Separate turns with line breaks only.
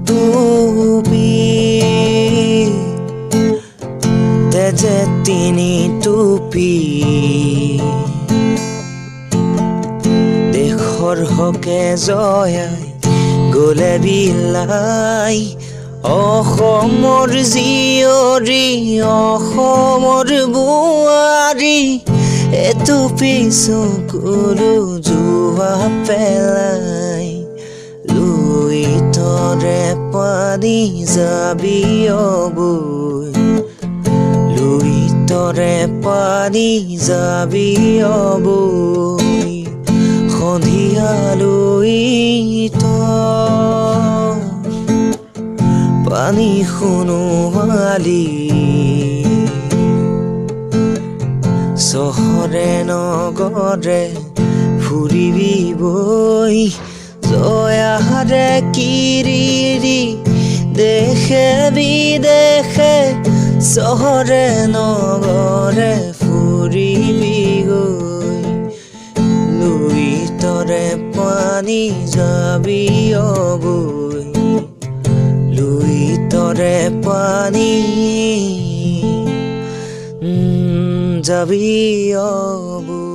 টুপি তেজে তিনি টুপি দেশৰ হকে জয়াই গলে বিলাই অসমৰ জীয়ৰী অসমৰ বোৱাৰী এটুপি চকুলো জোৱা পেলাই লুই তৰে পানী যাবি অবৈ লুই তৰে পানী যাবি অবৈ সন্ধিয়ালৈ পানী শুনোৱালি চহৰে নগৰে ফুৰিবি বৈ জয়াৰে কিৰিৰি দেশে বিদেশে চহৰে নগৰে ফুৰিবি গৈ লুই তৰে পানী যাবি অবৈ লুই তৰে পানী যাবি অবৈ